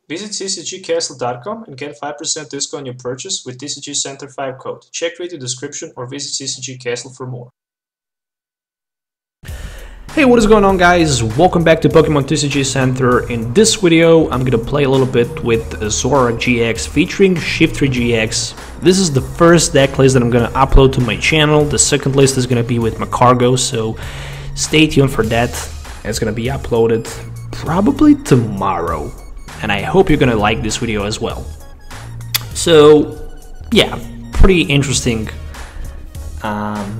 Visit ccgcastle.com and get 5% discount on your purchase with TCG Center 5 code. Check video description or visit CCG Castle for more. Hey, what is going on, guys? Welcome back to Pokemon TCG Center. In this video, I'm gonna play a little bit with Zoroark-GX featuring Shiftry-GX. This is the first deck list that I'm gonna upload to my channel. The second list is gonna be with Macargo, so stay tuned for that. It's gonna be uploaded probably tomorrow, and I hope you're gonna like this video as well. So, yeah, pretty interesting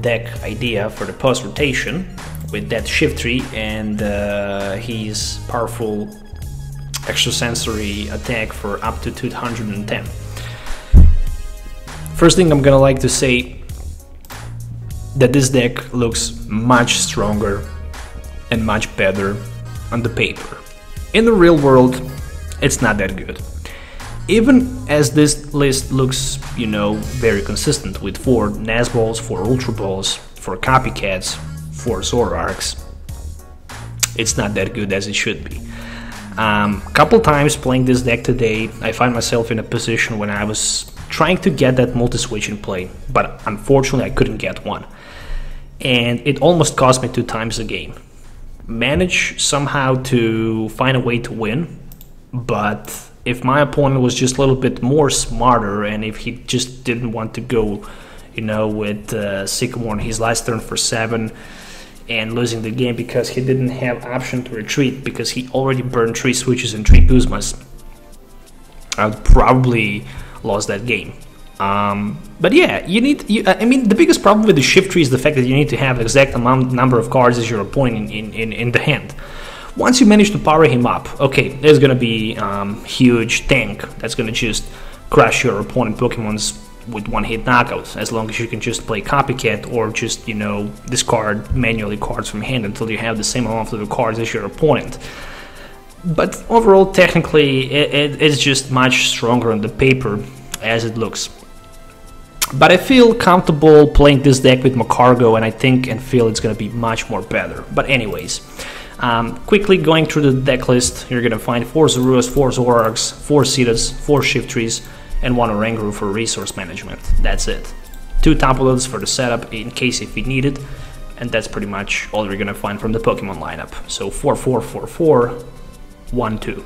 deck idea for the post rotation, with that Shiftry and his powerful extrasensory attack for up to 210. First thing I'm gonna like to say that this deck looks much stronger and much better on the paper. In the real world, it's not that good. Even as this list looks, you know, very consistent with 4 Nazballs, 4 Ultra Balls, 4 Copycats, 4 Zoroarks, it's not that good as it should be. Couple times playing this deck today, I find myself in a position when I was trying to get that multi-switch in play, but unfortunately I couldn't get one. And it almost cost me 2 times a game. Managed somehow to find a way to win, but if my opponent was just a little bit more smarter, and if he just didn't want to go, you know, with Sycamore on his last turn for 7, and losing the game because he didn't have option to retreat because he already burned 3 switches and 3 Guzmas, I would probably lost that game. But yeah, I mean, the biggest problem with the Shiftry is the fact that you need to have exact number of cards as your opponent in the hand. Once you manage to power him up, okay, there's gonna be huge tank that's gonna just crush your opponent Pokemons with one-hit knockouts, as long as you can just play Copycat or just, you know, discard manually cards from hand until you have the same amount of the cards as your opponent. But overall, technically, it's just much stronger on the paper as it looks. But I feel comfortable playing this deck with Macargo, and I think and feel it's gonna be much more better. But anyways, quickly going through the deck list, you're gonna find 4 Zoruas, 4 Zoroarks, 4 Seedots, 4 Shiftrys, and 1 Oranguru for resource management. That's it. 2 Tapu Lele for the setup in case if we need it, and that's pretty much all you're gonna find from the Pokemon lineup. So 4-4-4-4, 1-2.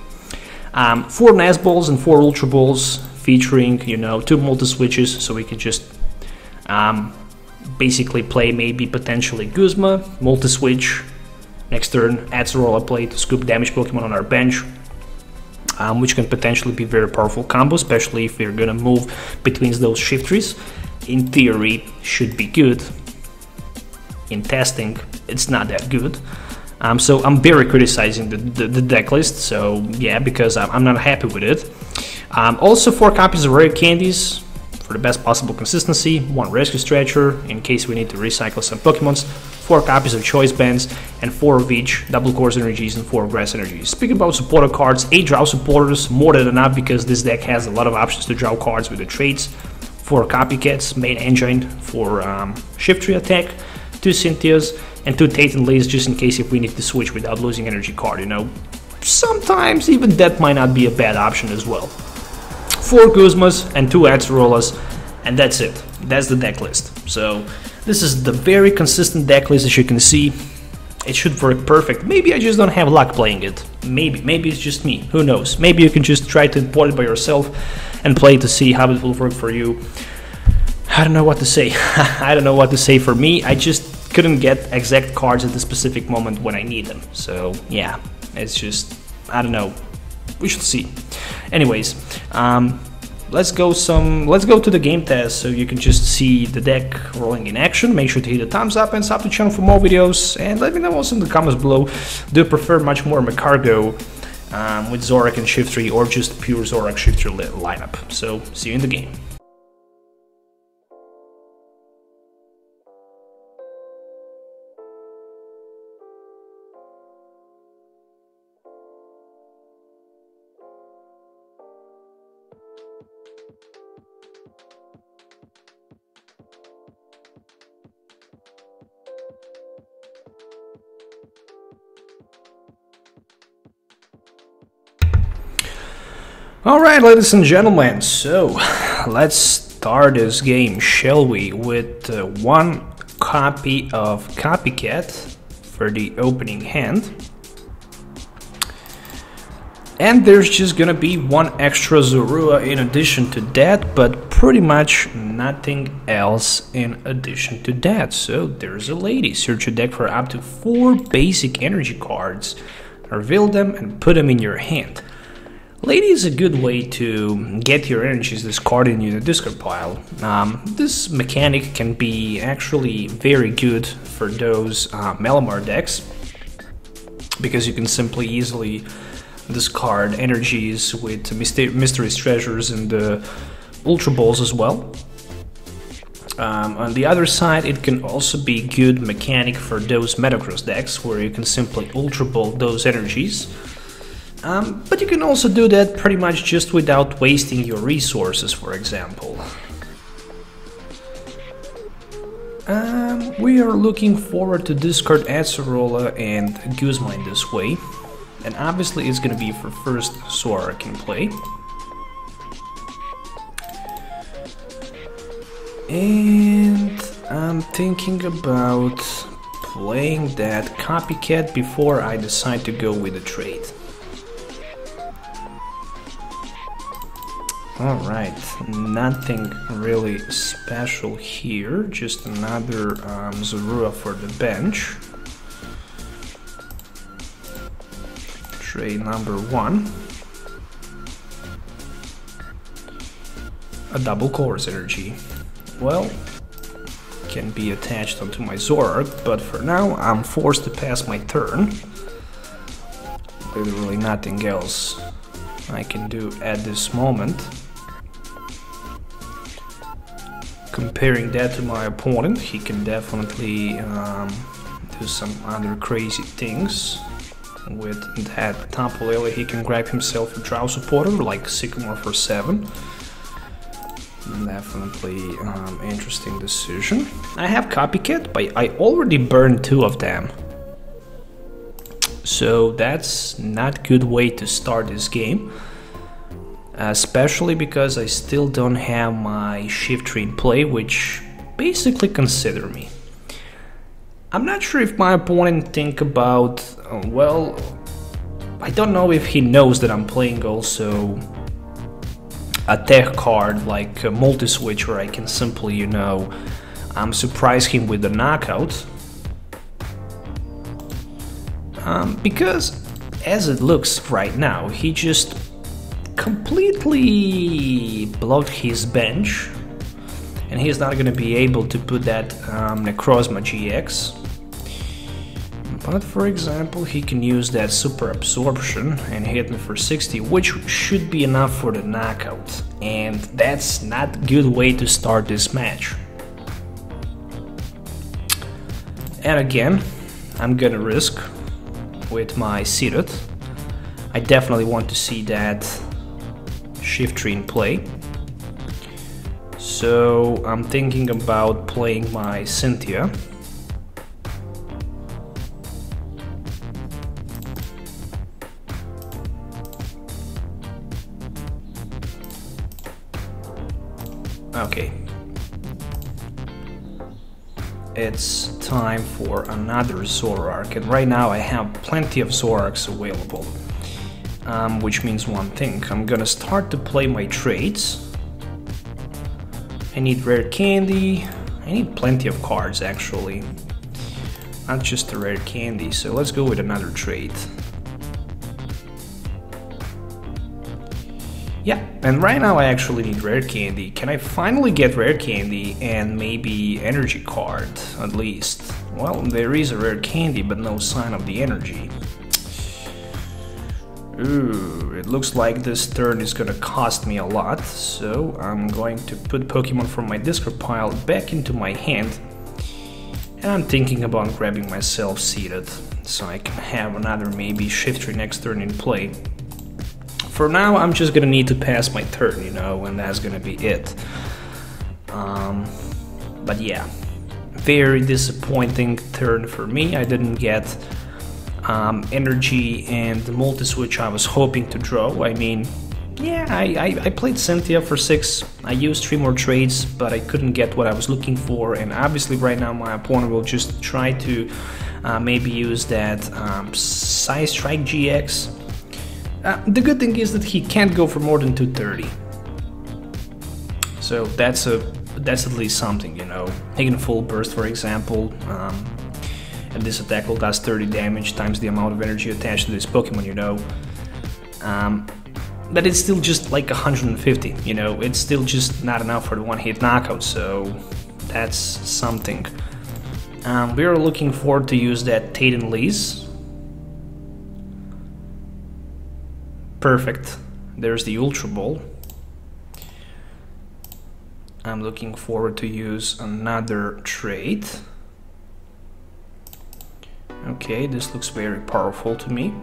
4 Nazballs and 4 Ultra Balls, featuring, you know, 2 multi-switches, so we can just basically play maybe potentially Guzma, multi-switch, next turn Acerola play to scoop damage Pokemon on our bench, which can potentially be very powerful combo, especially if you're gonna move between those Shiftrys. In theory, should be good. In testing, it's not that good. So I'm very criticizing the deck list, so yeah, because I'm not happy with it. Also 4 copies of Rare Candies for the best possible consistency, 1 Rescue Stretcher in case we need to recycle some Pokemons, 4 copies of Choice Bands, and 4 of each, Double Course Energies and 4 Grass Energies. Speaking about supporter cards, 8 draw supporters, more than enough because this deck has a lot of options to draw cards with the traits. 4 Copycats, main engine for Shiftry attack, 2 Cynthias, and 2 Tate Liza just in case if we need to switch without losing energy card, you know. Sometimes even that might not be a bad option as well. 4 Guzmas and 2 Acerolas, and that's it. That's the deck list. So this is the very consistent deck list, as you can see. It should work perfect. Maybe I just don't have luck playing it. Maybe it's just me. Who knows? Maybe you can just try to import it by yourself and play to see how it will work for you. I don't know what to say. I don't know what to say for me. I just couldn't get exact cards at the specific moment when I need them. So yeah, it's just, I don't know. We shall see. Anyways, let's go to the game test so you can just see the deck rolling in action. Make sure to hit the thumbs up and sub the channel for more videos, and let me know also in the comments below, do you prefer much more Macargo with Zoroark and Shiftry, or just pure Zoroark Shiftry lineup. So see you in the game. Alright, ladies and gentlemen, so let's start this game, shall we, with one copy of Copycat for the opening hand. And there's just gonna be one extra Zorua in addition to that, but pretty much nothing else in addition to that. So there's a lady. Search your deck for up to 4 basic energy cards, reveal them and put them in your hand. Lady is a good way to get your energies discarded in your discard pile. This mechanic can be actually very good for those Melamar decks, because you can simply easily discard energies with Mystery's Treasures and the Ultra Balls as well. On the other side, it can also be good mechanic for those Metacross decks where you can simply Ultra Ball those energies. But you can also do that pretty much just without wasting your resources, for example. We are looking forward to discard Acerola and Guzma in this way. And obviously it's gonna be for first Zoroark in play. And I'm thinking about playing that Copycat before I decide to go with a trade. Alright, nothing really special here, just another Zorua for the bench. Trade number 1. A double Chorus energy. Well, can be attached onto my Zoroark, but for now I'm forced to pass my turn. Literally nothing else I can do at this moment. Comparing that to my opponent, he can definitely do some other crazy things. With that Tapu Lele, he can grab himself a Drow supporter like Sycamore for 7. Definitely interesting decision. I have Copycat, but I already burned 2 of them. So that's not a good way to start this game. Especially because I still don't have my Shiftry in play, which basically consider me. I'm not sure if my opponent think about, well, I don't know if he knows that I'm playing also a tech card like a multi-switch where I can simply, you know, surprise him with the knockout. Because as it looks right now, he just completely blocked his bench, and he's not gonna be able to put that Necrozma GX. But for example, he can use that Super Absorption and hit me for 60, which should be enough for the knockout. And that's not a good way to start this match. And again, I'm gonna risk with my Seedot. I definitely want to see that Shiftry in play. So I'm thinking about playing my Cynthia. Okay. It's time for another Zoroark, and right now I have plenty of Zoroarks available. Which means one thing, I'm gonna start to play my trades. I need Rare Candy, I need plenty of cards actually, not just a Rare Candy, so let's go with another trade. Yeah, and right now I actually need Rare Candy. Can I finally get Rare Candy and maybe Energy card, at least? Well, there is a Rare Candy, but no sign of the Energy. Ooh, it looks like this turn is gonna cost me a lot, so I'm going to put Pokemon from my discard pile back into my hand. And I'm thinking about grabbing myself Seedot, so I can have another maybe Shiftry next turn in play. For now, I'm just gonna need to pass my turn, you know, and that's gonna be it. But yeah, very disappointing turn for me. I didn't get energy and the multi-switch I was hoping to draw. I mean, yeah, I played Cynthia for 6. I used 3 more trades, but I couldn't get what I was looking for, and obviously right now my opponent will just try to maybe use that Shiftry-GX. The good thing is that he can't go for more than 230. So that's at least something, you know. He can full burst, for example, and this attack will does 30 damage times the amount of energy attached to this Pokemon, you know. But it's still just like 150, you know. It's still just not enough for the one-hit knockout, so that's something. We are looking forward to use that Tate Liza. Perfect. There's the Ultra Ball. I'm looking forward to use another trait. Okay, this looks very powerful to me.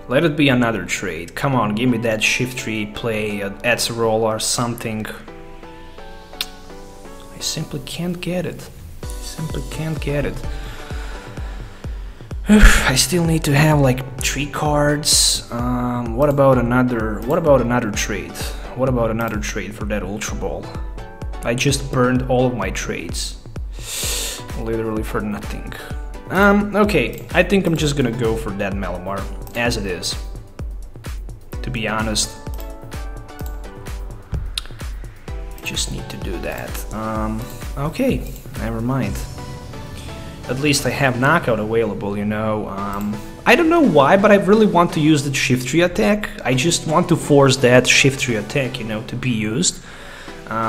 Let it be another trait. Come on, give me that Shiftry play, Acerola or something. I simply can't get it. I still need to have like 3 cards. What about another trade? What about another trade for that Ultra Ball? I just burned all of my trades. Literally for nothing. Okay, I think I'm just gonna go for that Malamar as it is. To be honest, I just need to do that. Okay, never mind. At least I have knockout available, you know. I don't know why, but I really want to use the Shiftry attack. I just want to force that Shiftry attack, you know, to be used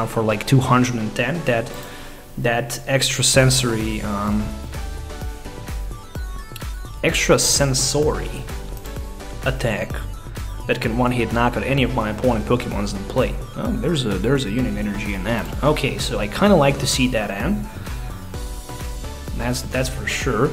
for like 210. That extra sensory attack that can one-hit knock out any of my opponent Pokemons in play. Oh, there's a unit energy in that. Okay, so I kind of like to see that end. That's for sure.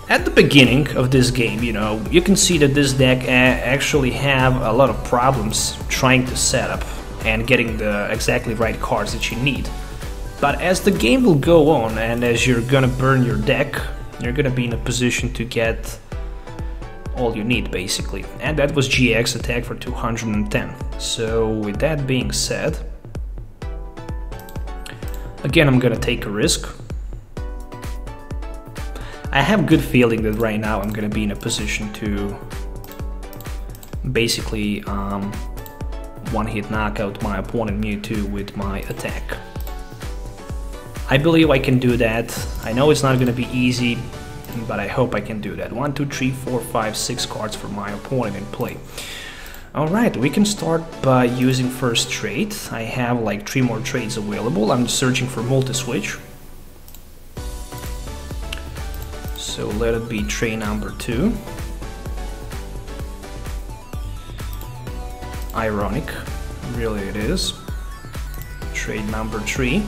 At the beginning of this game, you know, you can see that this deck actually have a lot of problems trying to set up and getting the exactly right cards that you need. But as the game will go on and as you're gonna burn your deck, you're gonna be in a position to get all you need, basically. And that was GX attack for 210. So with that being said, again, I'm gonna take a risk. I have a good feeling that right now I'm gonna be in a position to basically one-hit knockout my opponent Mewtwo with my attack. I believe I can do that. I know it's not gonna be easy, but I hope I can do that. 1, 2, 3, 4, 5, 6 cards for my opponent in play. Alright, we can start by using first trade. I have like 3 more trades available. I'm searching for multi-switch. So let it be trade number 2. Ironic, really it is. Trade number 3.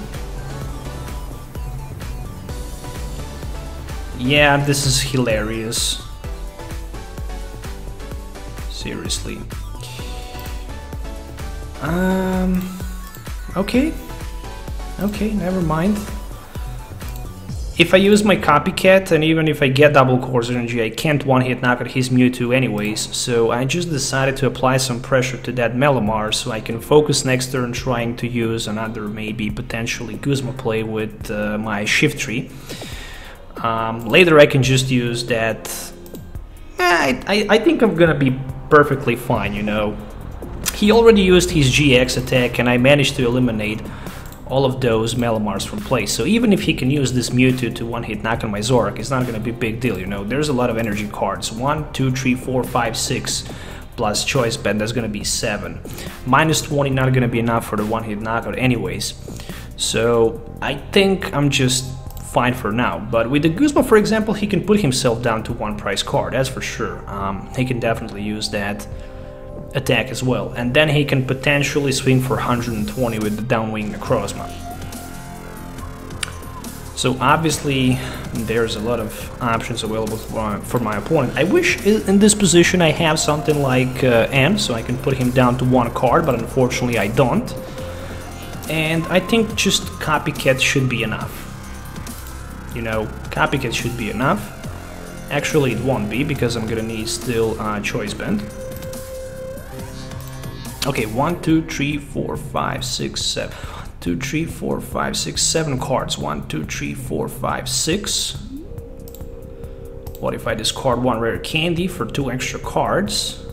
Yeah, this is hilarious. Seriously. Okay. Okay, never mind. If I use my Copycat, and even if I get double course energy, I can't one-hit knock out his Mewtwo anyways, so I just decided to apply some pressure to that Malamar so I can focus next turn trying to use another maybe potentially Guzma play with my Shiftry. Later I can just use that. I think I'm gonna be perfectly fine, you know. He already used his GX attack and I managed to eliminate all of those Malamars from play. So even if he can use this Mewtwo to one-hit knock on my Zoroark, it's not gonna be a big deal, you know. There's a lot of energy cards. 1, 2, 3, 4, 5, 6 plus choice band, that's gonna be 7. Minus 20 not gonna be enough for the one-hit knockout anyways. So I think I'm just fine for now. But with the Guzma, for example, he can put himself down to 1 price card, that's for sure. He can definitely use that attack as well, and then he can potentially swing for 120 with the downwing Necrozma. So obviously there's a lot of options available for my opponent. I wish in this position I have something like N, so I can put him down to 1 card, but unfortunately I don't. And I think just Copycat should be enough. You know, Copycat should be enough. Actually, it won't be, because I'm gonna need still Choice Band. Okay, 1, 2, 3, 4, 5, 6, 7. 1, 2, 3, 4, 5, 6, 7 cards. 1, 2, 3, 4, 5, 6. What if I discard 1 Rare Candy for 2 extra cards?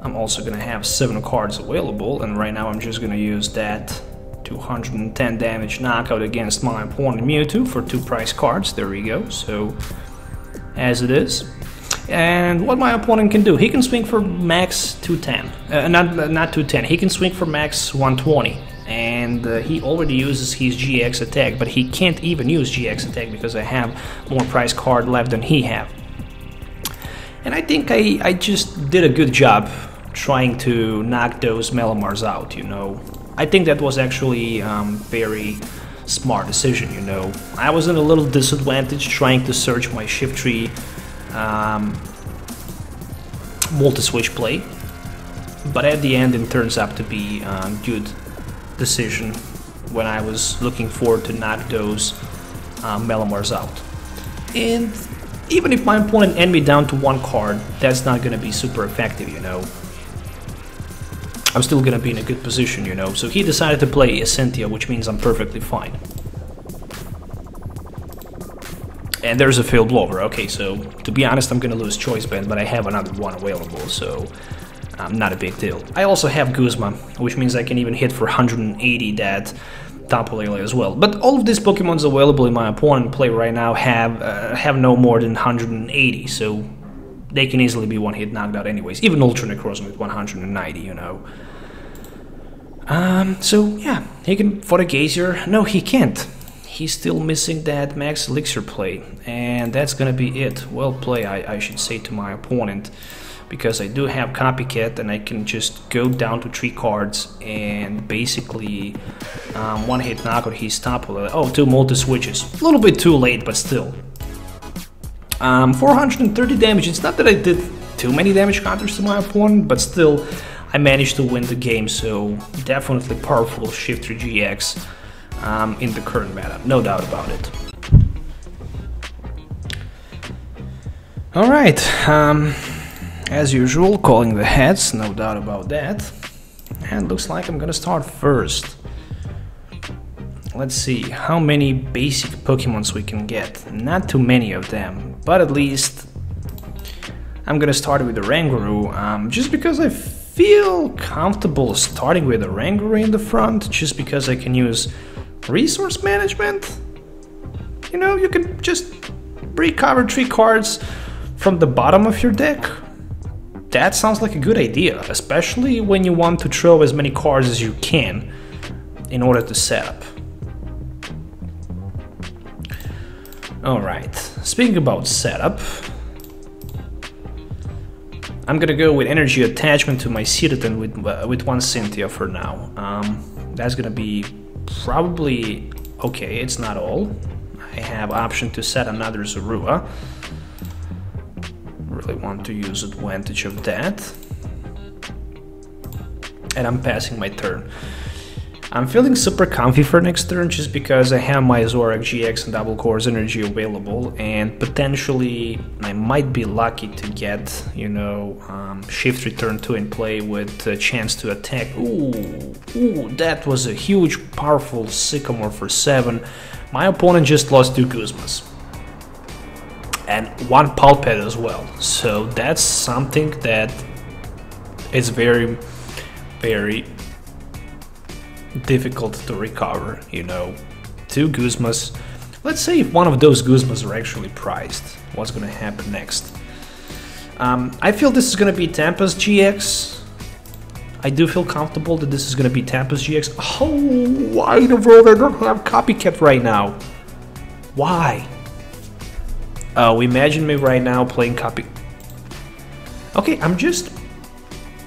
I'm also gonna have 7 cards available, and right now I'm just gonna use that 210 damage knockout against my opponent Mewtwo for 2 prize cards. There we go. So, as it is. And what my opponent can do, he can swing for max 210. Not 210, he can swing for max 120. And he already uses his GX attack, but he can't even use GX attack because I have more prize card left than he have. And I think I just did a good job trying to knock those Melamars out, you know. I think that was actually very smart decision, you know. I was in a little disadvantage trying to search my Shiftry multi-switch play, but at the end it turns out to be a good decision when I was looking forward to knock those Melamars out. And even if my opponent end me down to 1 card, that's not gonna be super effective, you know. I'm still gonna be in a good position, you know. So he decided to play a Cynthia, which means I'm perfectly fine. And there's a failed blower. Okay, so to be honest, I'm gonna lose Choice Band, but I have another one available, so not a big deal. I also have Guzma, which means I can even hit for 180 that Tapu Lele as well. But all of these Pokemons available in my opponent play right now have no more than 180, so they can easily be one-hit knocked out anyways. Even Ultra Necrozma with 190, you know. So yeah, he can for the Gazier. No, he can't. He's still missing that Max Elixir play, and that's gonna be it. Well played, I should say, to my opponent, because I do have Copycat and I can just go down to 3 cards and basically one-hit knock out his Tapu Lele. Oh, 2 multi-switches. A little bit too late, but still. 430 damage. It's not that I did too many damage counters to my opponent, but still I managed to win the game, so definitely powerful Shiftry-GX in the current meta, no doubt about it. Alright, as usual, calling the heads, no doubt about that. And looks like I'm gonna start first. Let's see how many basic Pokemons we can get. Not too many of them, but at least I'm gonna start with the Oranguru, just because I feel comfortable starting with the Oranguru in the front, just because I can use resource management. You know, you can just recover 3 cards from the bottom of your deck. That sounds like a good idea, especially when you want to throw as many cards as you can in order to set up. Alright, speaking about setup, I'm gonna go with energy attachment to my Seedot and with 1 Cynthia for now. That's gonna be probably okay, it's not all. I have option to set another Zorua. Really want to use advantage of that. And I'm passing my turn. I'm feeling super comfy for next turn just because I have my Zoroark-GX and Double Core's energy available, and potentially I might be lucky to get, you know, Shiftry turn 2 in play with a chance to attack. Ooh, that was a huge, powerful Sycamore for 7. My opponent just lost 2 Guzmas. And 1 Pulpet as well. So that's something that is very, very difficult to recover, you know. 2 Guzmas. Let's say if one of those Guzmas are actually prized, what's gonna happen next? I feel this is gonna be Tampa's GX. I do feel comfortable that this is gonna be Tampa's GX. Oh, why in the world I don't have Copycat right now? Why? Oh, imagine me right now playing Copy. Okay, I'm just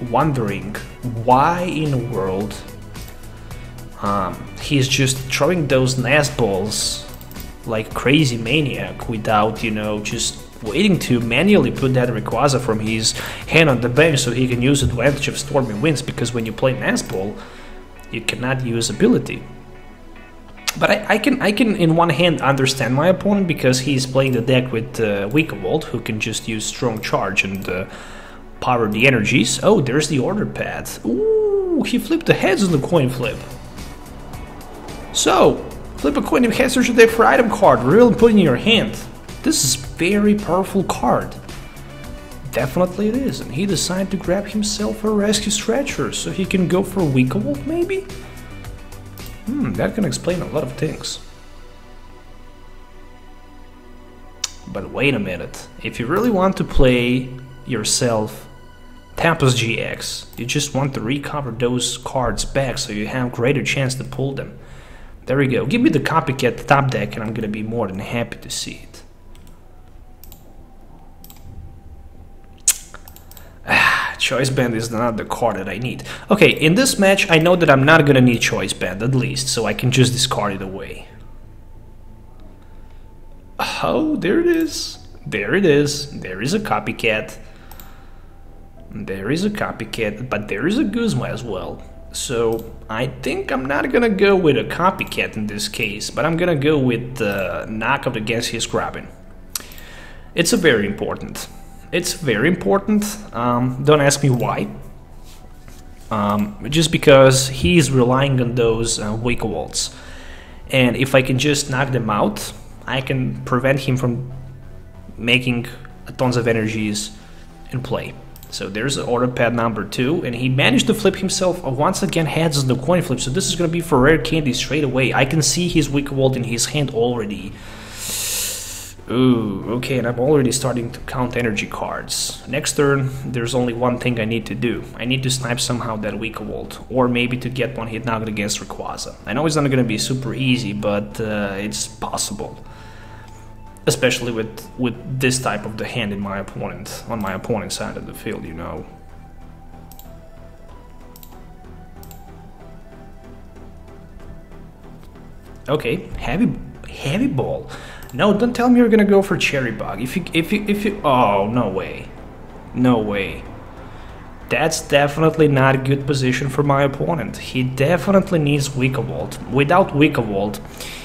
wondering why in the world he's just throwing those nest balls like crazy maniac without, you know, just waiting to manually put that Rayquaza from his hand on the bench so he can use advantage of Stormy Winds, because when you play nest ball you cannot use ability. But I can in one hand understand my opponent, because he's playing the deck with Wicavolt, who can just use strong charge and power the energies. Oh, there's the order pad. Ooh, he flipped the heads on the coin flip. So, flip a coin and head search the deck for item card, reveal and put it in your hand. This is very powerful card. Definitely it is, and he decided to grab himself a rescue stretcher, so he can go for Wicavolt maybe? That can explain a lot of things. But wait a minute, if you really want to play yourself Tapu's GX, you just want to recover those cards back so you have greater chance to pull them. There we go, give me the Copycat top deck and I'm gonna be more than happy to see it. Choice Band is not the card that I need. Okay, in this match, I know that I'm not gonna need Choice Band, at least, so I can just discard it away. Oh, there it is. There it is. There is a Copycat. There is a Copycat, but there is a Guzma as well. So, I think I'm not gonna go with a Copycat in this case, but I'm gonna go with the knockout against his grabbing. It's a very important. It's very important, don't ask me why, just because he's relying on those Wicavolt, and if I can just knock them out, I can prevent him from making tons of energies in play. So there's order pad number 2, and he managed to flip himself once again heads on the coin flip, so this is going to be for Rare Candy straight away. I can see his Wicavolt in his hand already. Ooh, okay, and I'm already starting to count energy cards. Next turn, there's only one thing I need to do. I need to snipe somehow that Wicavolt, or maybe to get one hit knocked against Rayquaza. I know it's not gonna be super easy, but it's possible. Especially with this type of the hand in my opponent, on my opponent's side of the field, you know. Okay, heavy ball. No, don't tell me you're gonna go for Cherry Bug. If you, oh, no way. No way. That's definitely not a good position for my opponent. He definitely needs Wicavolt. Without Wicavolt,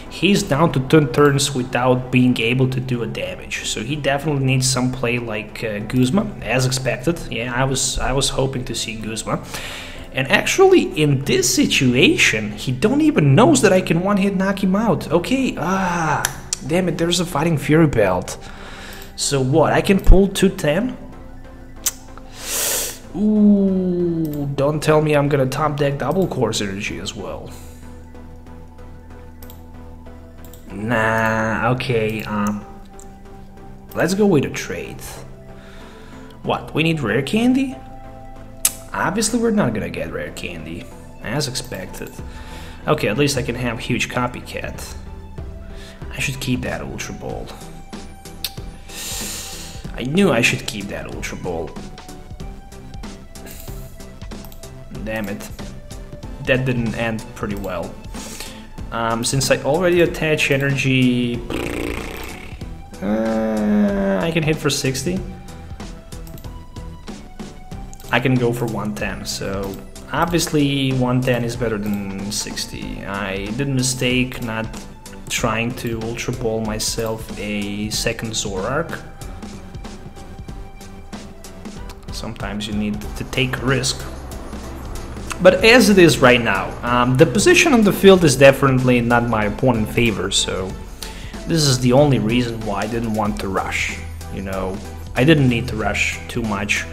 he's down to 10 turns without being able to do a damage. So he definitely needs some play like Guzma, as expected. Yeah, I was hoping to see Guzma. And actually, in this situation, he don't even knows that I can one-hit knock him out. Okay, damn it, there's a Fighting Fury Belt. So what, I can pull 210? Ooh, don't tell me I'm gonna top deck double course energy as well. Nah, okay, let's go with a trade. What, we need Rare Candy? Obviously we're not gonna get Rare Candy, as expected. Okay, at least I can have huge Copycat. I should keep that Ultra Ball. I knew I should keep that Ultra Ball. Damn it. That didn't end pretty well. Since I already attach energy... I can hit for 60. I can go for 110, so... Obviously 110 is better than 60. I did a mistake not trying to Ultra Ball myself a second Zoroark. Sometimes you need to take a risk. But as it is right now, the position on the field is definitely not my opponent's favor, so this is the only reason why I didn't want to rush. You know, I didn't need to rush too much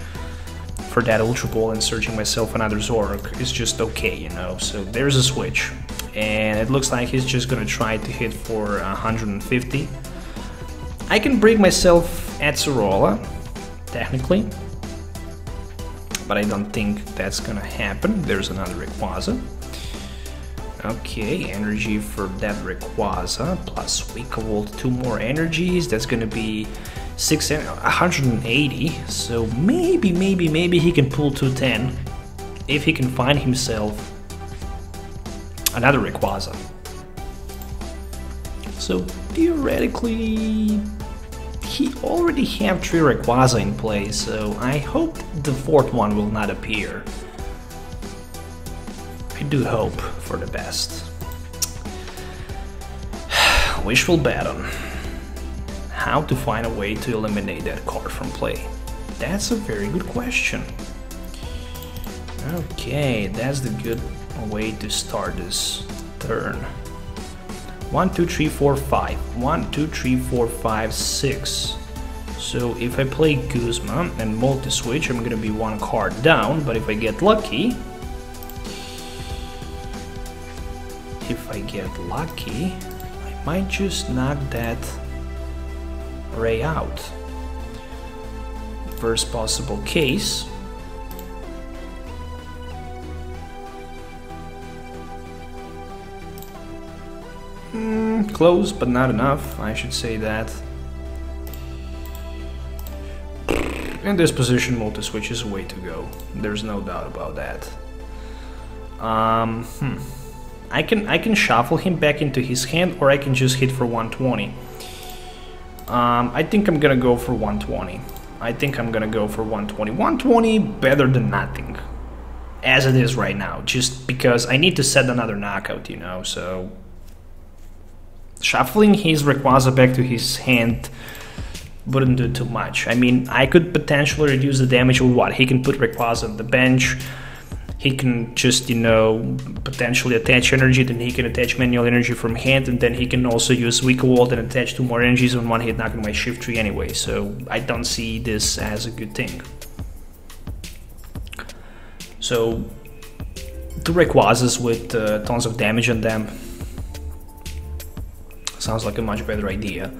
for that Ultra Ball, and searching myself another Zoroark is just okay, you know. So there's a switch, and it looks like he's just gonna try to hit for 150. I can bring myself Acerola, technically, but I don't think that's gonna happen. There's another Rayquaza. Okay, energy for that Rayquaza, plus Wicavolt, 2 more energies. That's gonna be 180. So maybe he can pull 210 if he can find himself another Rayquaza. So theoretically, he already have 3 Rayquaza in play, so I hope the 4th one will not appear. I do hope for the best. Wishful Baton. How to find a way to eliminate that card from play? That's a very good question. Okay, that's the good way to start this turn. 1, 2, 3, 4, 5. 1, 2, 3, 4, 5, 6. So if I play Guzma and multi-switch, I'm gonna be one card down, but if I get lucky, I might just knock that Ray out. Worst possible case. Close, but not enough, I should say that. In this position, multi-switch is a way to go. There's no doubt about that. I can shuffle him back into his hand, or I can just hit for 120. I think I'm gonna go for 120. 120 better than nothing, as it is right now. Just because I need to set another knockout, you know. So shuffling his Rayquaza back to his hand wouldn't do too much. I mean, I could potentially reduce the damage with what? He can put Rayquaza on the bench. He can just, you know, potentially attach energy, then he can attach manual energy from hand, and then he can also use Weak Wall and attach 2 more energies on one hit, knocking my Shiftry anyway, so I don't see this as a good thing. So, 2 Rayquazas with tons of damage on them sounds like a much better idea.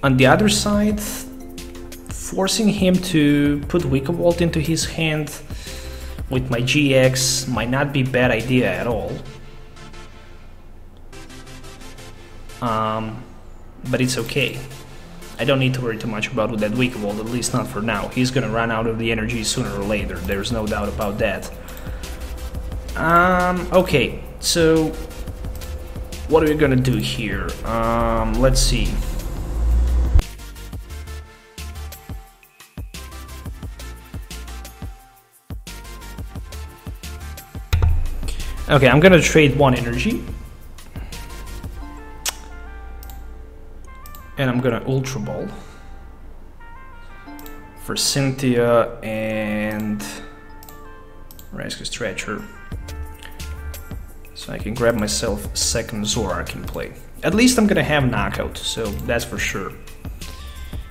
On the other side, forcing him to put Weak Wall into his hand with my GX might not be a bad idea at all. But it's okay. I don't need to worry too much about that Weak Wall, at least not for now. He's gonna run out of the energy sooner or later, there's no doubt about that. Okay, so what are we gonna do here? Let's see. Okay, I'm gonna trade 1 energy. And I'm gonna Ultra Ball for Cynthia and Rescue Stretcher. So I can grab myself a second Zoroark in play. At least I'm gonna have knockout, so that's for sure.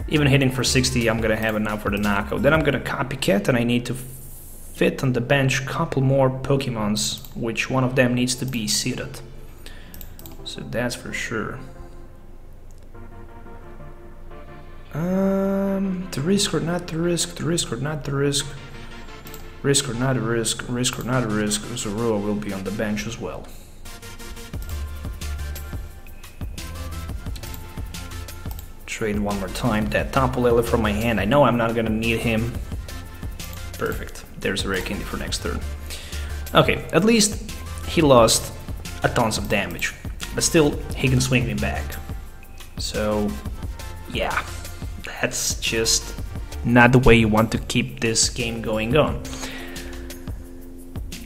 Even hitting for 60, I'm gonna have enough for the knockout. Then I'm gonna Copycat, and I need to fit on the bench a couple more Pokemons, which one of them needs to be Seedot. So that's for sure. To risk or not to risk, to risk or not to risk, risk or not a risk, risk or not a risk, Zorua will be on the bench as well. Trade one more time that Tapu Lele from my hand. I know I'm not gonna need him. Perfect. There's a Rare Candy for next turn. Okay, at least he lost a tons of damage, but still he can swing me back. So yeah, that's just not the way you want to keep this game going on.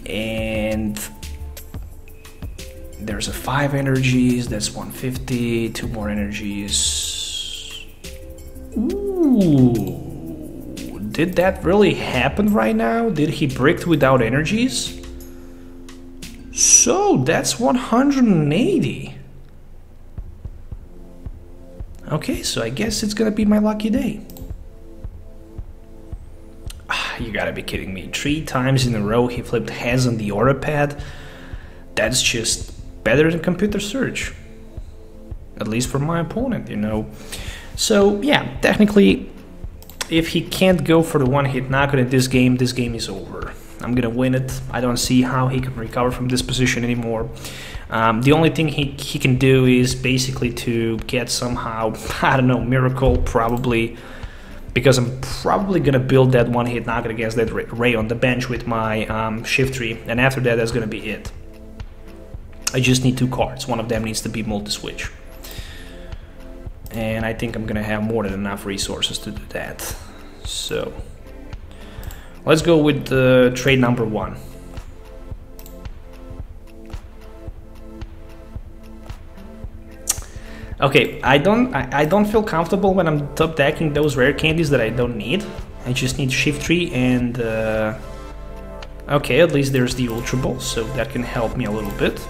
And there's a 5 energies, that's 150, 2 more energies. Ooh. Did that really happen right now? Did he bricked without energies? So that's 180. Okay, so I guess it's gonna be my lucky day. You gotta be kidding me. 3 times in a row he flipped heads on the Aura Pad. That's just better than Computer Search. At least for my opponent, you know. So yeah, technically, if he can't go for the one-hit knockout in this game is over. I'm gonna win it. I don't see how he can recover from this position anymore. The only thing he can do is basically to get somehow, I don't know, miracle probably, because I'm probably gonna build that one-hit knockout against that Ray on the bench with my Shiftry, and after that, that's gonna be it. I just need 2 cards. One of them needs to be multi-switch. And I think I'm gonna have more than enough resources to do that. So let's go with trade number 1. Okay, I don't feel comfortable when I'm top decking those rare candies that I don't need. I just need Shiftry and okay, at least there's the Ultra Ball, so that can help me a little bit.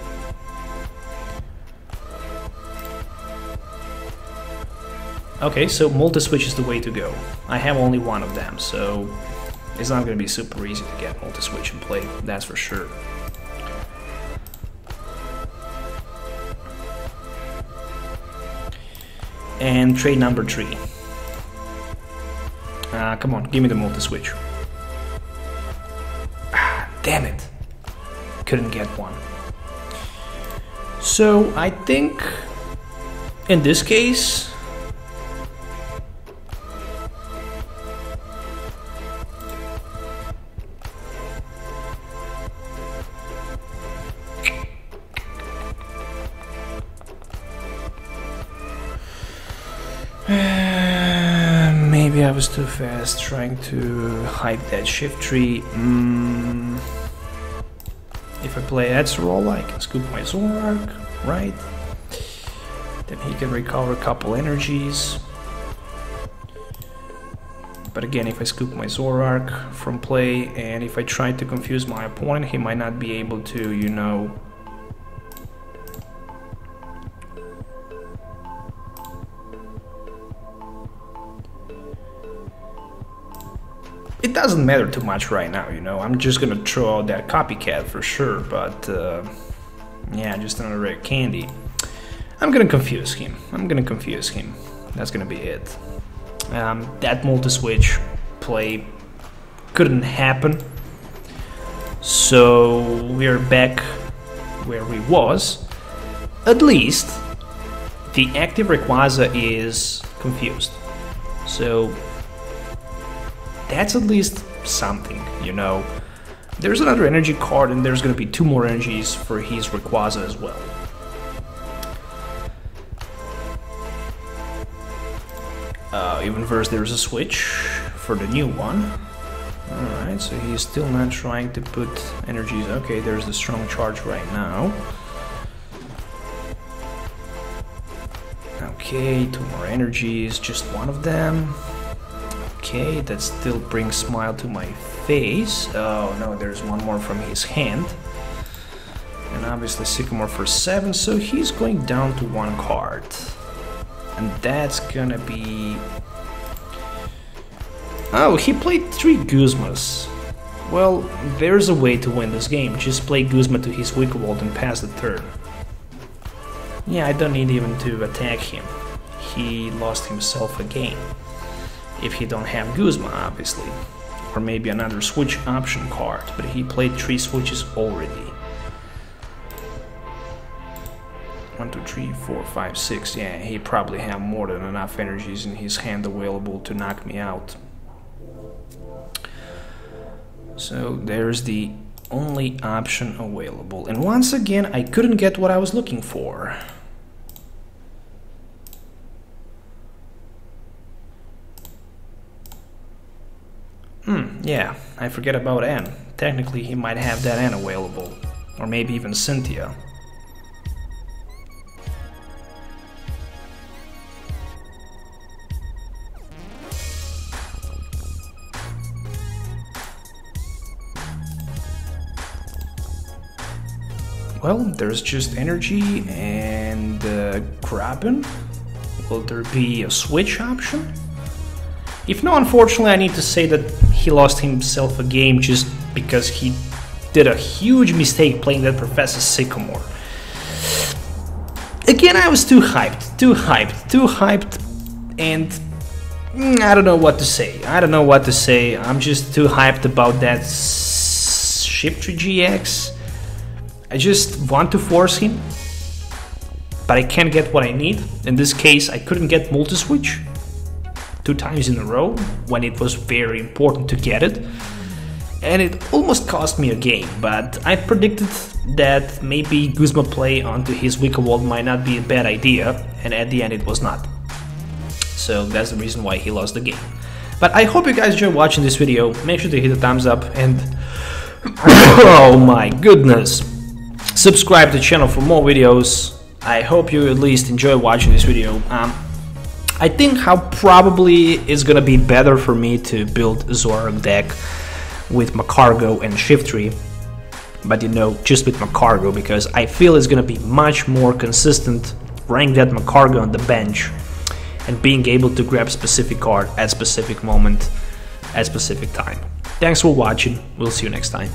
Okay, so multi-switch is the way to go. I have only one of them, so it's not going to be super easy to get multi-switch in play, that's for sure. And trade number 3. Come on, give me the multi-switch. Ah, damn it. Couldn't get one. So I think in this case maybe I was too fast trying to hype that Shiftry. If I play Acerola, I can scoop my Zoroark, right? Then he can recover a couple energies. But again, if I scoop my Zoroark from play, and if I try to confuse my opponent, he might not be able to, you know... It doesn't matter too much right now, you know, I'm just gonna throw out that Copycat for sure, but yeah, just another rare candy. I'm gonna confuse him, that's gonna be it. That multi-switch play couldn't happen, so we're back where we was. At least the active Rayquaza is confused, so that's at least something, you know. There's another energy card and there's gonna be 2 more energies for his Rayquaza as well. Even first there's a switch for the new one. Alright, so he's still not trying to put energies. Okay, there's the strong charge right now. Okay, 2 more energies, just one of them. Okay, that still brings smile to my face. Oh no, there's one more from his hand. And obviously Sycamore for 7, so he's going down to 1 card. And that's gonna be... Oh, he played 3 Guzmas. Well, there's a way to win this game. Just play Guzma to his Wicked Wall and pass the turn. Yeah, I don't need even to attack him. He lost himself a game. If he don't have Guzma, obviously. Or maybe another switch option card, but he played 3 switches already. 1, 2, 3, 4, 5, 6. Yeah, he probably have more than enough energies in his hand available to knock me out. So there's the only option available. And once again, I couldn't get what I was looking for. Yeah, I forget about N. Technically, he might have that N available. Or maybe even Cynthia. Well, there's just energy and grabbing. Will there be a switch option? If no, unfortunately, I need to say that he lost himself a game just because he did a huge mistake playing that Professor Sycamore. Again, I was too hyped, and I don't know what to say. I'm just too hyped about that Shiftry-GX. I just want to force him, but I can't get what I need. In this case, I couldn't get multi-switch 2 times in a row when it was very important to get it, and it almost cost me a game, but I predicted that maybe Guzma play onto his Wicked Wall might not be a bad idea, and at the end it was not. So that's the reason why he lost the game. But I hope you guys enjoyed watching this video. Make sure to hit the thumbs up and oh my goodness, subscribe to the channel for more videos. I hope you at least enjoy watching this video. I think how probably it's gonna be better for me to build a Zoroark deck with Magcargo and Shiftry, but you know, just with Magcargo, because I feel it's gonna be much more consistent rank that Magcargo on the bench and being able to grab specific card at specific moment at specific time. Thanks for watching, we'll see you next time.